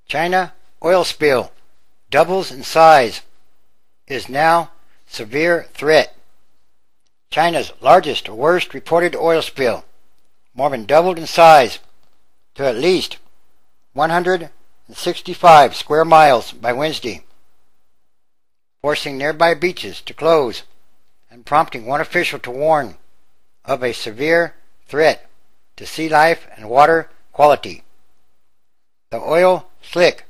China oil spill doubles in size, is now severe threat. China's largest or worst reported oil spill more than doubled in size to at least 165 square miles by Wednesday, forcing nearby beaches to close and prompting one official to warn of a severe threat to sea life and water quality. The oil slick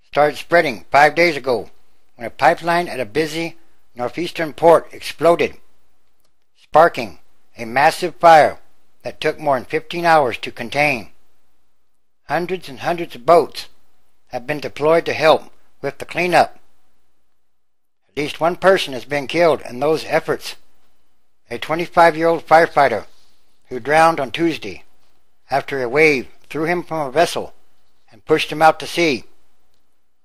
started spreading 5 days ago when a pipeline at a busy northeastern port exploded, sparking a massive fire that took more than 15 hours to contain. Hundreds and hundreds of boats have been deployed to help with the cleanup. At least one person has been killed in those efforts, a 25-year-old firefighter who drowned on Tuesday after a wave threw him from a vessel and pushed him out to sea.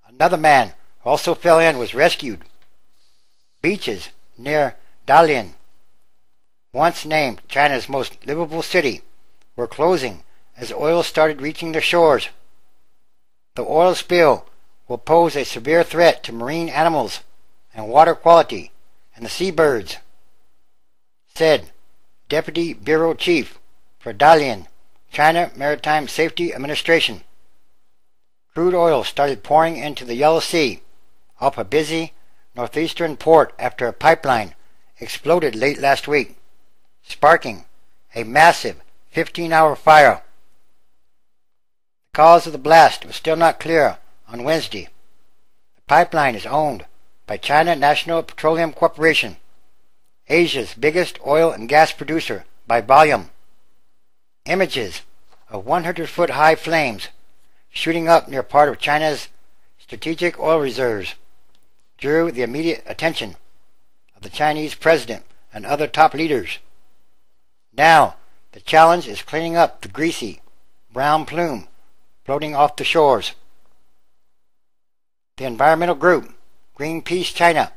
Another man who also fell in was rescued. Beaches near Dalian, once named China's most livable city, were closing as oil started reaching the shores. The oil spill will pose a severe threat to marine animals and water quality and the seabirds, said Deputy Bureau Chief for Dalian, China Maritime Safety Administration. Crude oil started pouring into the Yellow Sea off a busy northeastern port after a pipeline exploded late last week, sparking a massive 15-hour fire. The cause of the blast was still not clear on Wednesday. The pipeline is owned by China National Petroleum Corporation, Asia's biggest oil and gas producer by volume. Images of 100-foot-high flames shooting up near part of China's strategic oil reserves drew the immediate attention of the Chinese president and other top leaders. Now, the challenge is cleaning up the greasy, brown plume floating off the shores. The environmental group, Greenpeace China,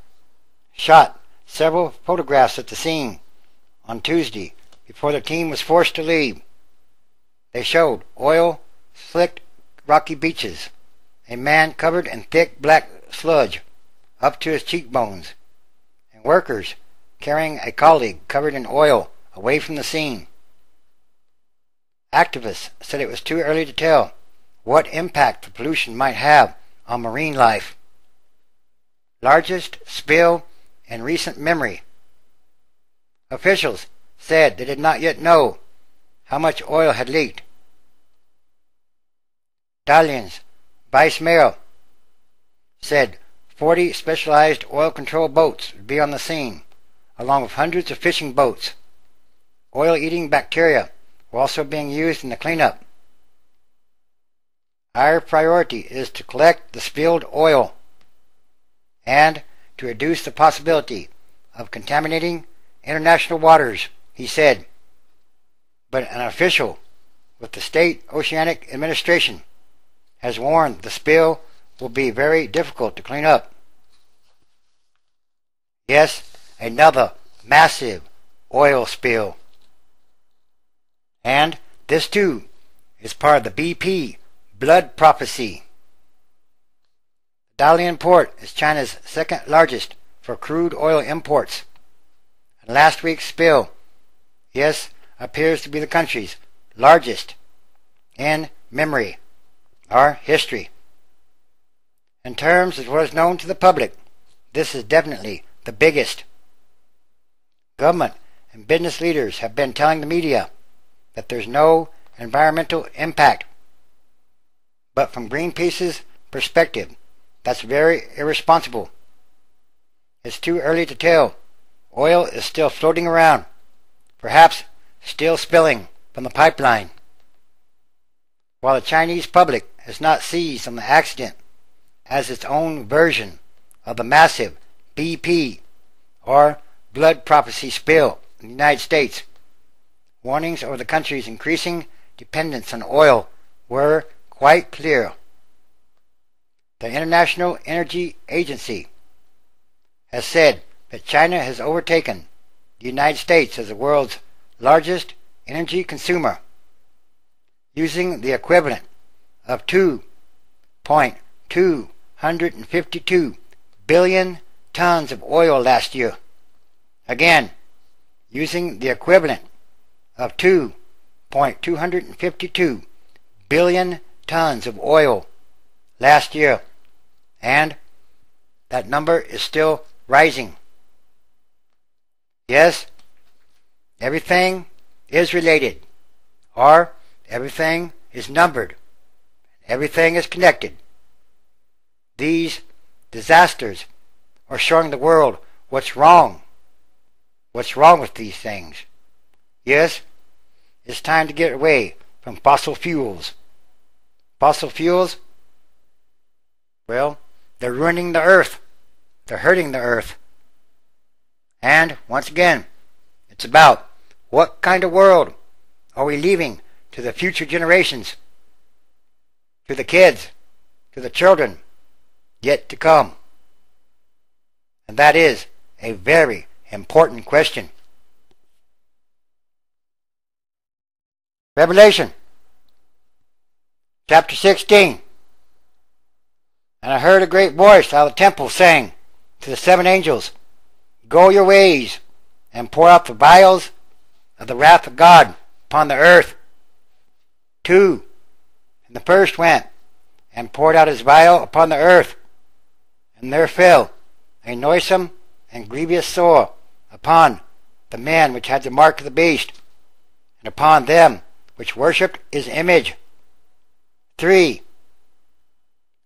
shot several photographs at the scene on Tuesday before the team was forced to leave. They showed oil-slicked rocky beaches, a man covered in thick black sludge up to his cheekbones, and workers carrying a colleague covered in oil away from the scene. Activists said it was too early to tell what impact the pollution might have on marine life. Largest spill in recent memory. Officials said they did not yet know how much oil had leaked. Dalian's vice mayor said 40 specialized oil control boats would be on the scene, along with hundreds of fishing boats. Oil-eating bacteria were also being used in the cleanup. Our priority is to collect the spilled oil and to reduce the possibility of contaminating international waters, he said. But an official with the State Oceanic Administration has warned the spill will be very difficult to clean up. Yes, another massive oil spill. And this too is part of the BP blood prophecy. Dalian port is China's second largest for crude oil imports. And last week's spill, yes, appears to be the country's largest in memory, or history. In terms of what is known to the public, this is definitely the biggest. Government and business leaders have been telling the media that there's no environmental impact. But from Greenpeace's perspective, that's very irresponsible. It's too early to tell. Oil is still floating around, perhaps still spilling from the pipeline. While the Chinese public has not seized on the accident as its own version of the massive BP, or blood prophecy spill in the United States, warnings over the country's increasing dependence on oil were quite clear. The International Energy Agency has said that China has overtaken the United States as the world's largest energy consumer, using the equivalent of 2 2.252 billion tons of oil last year. Again, using the equivalent of 2.252 billion tons of oil last year, and that number is still rising. Yes, everything is related, or everything is numbered, everything is connected. These disasters are showing the world what's wrong. What's wrong with these things? Yes, it's time to get away from fossil fuels. Fossil fuels, well, they're ruining the earth. They're hurting the earth. And, once again, it's about what kind of world are we leaving to the future generations, to the kids, to the children yet to come. And that is a very important question. Revelation chapter 16. And I heard a great voice out of the temple saying to the seven angels, Go your ways, and pour out the vials of the wrath of God upon the earth. 2. And the first went, and poured out his vial upon the earth, and there fell a noisome and grievous sore upon the man which had the mark of the beast, and upon them which worshipped his image. 3.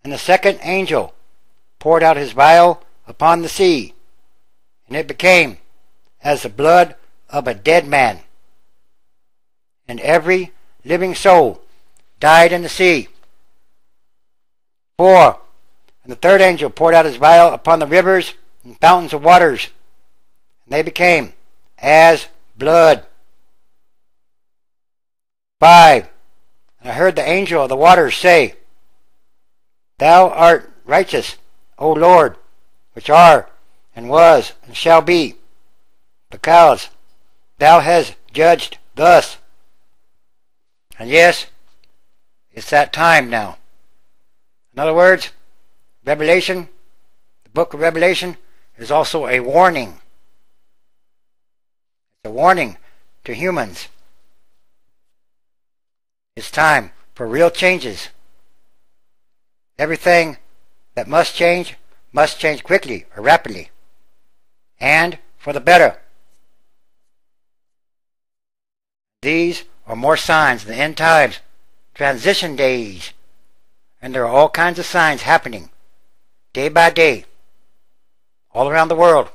And the second angel poured out his vial upon the sea, and it became as the blood of a dead man, and every living soul died in the sea. 4. And the third angel poured out his vial upon the rivers and fountains of waters, and they became as blood. 5. And I heard the angel of the waters say, Thou art righteous, O Lord, which art, and was, and shall be, because thou hast judged thus. And yes, it's that time now. In other words, Revelation, the book of Revelation, is also a warning. It's a warning to humans. It's time for real changes. Everything that must change quickly or rapidly, and for the better. These are more signs of the end times, transition days, and there are all kinds of signs happening day by day all around the world.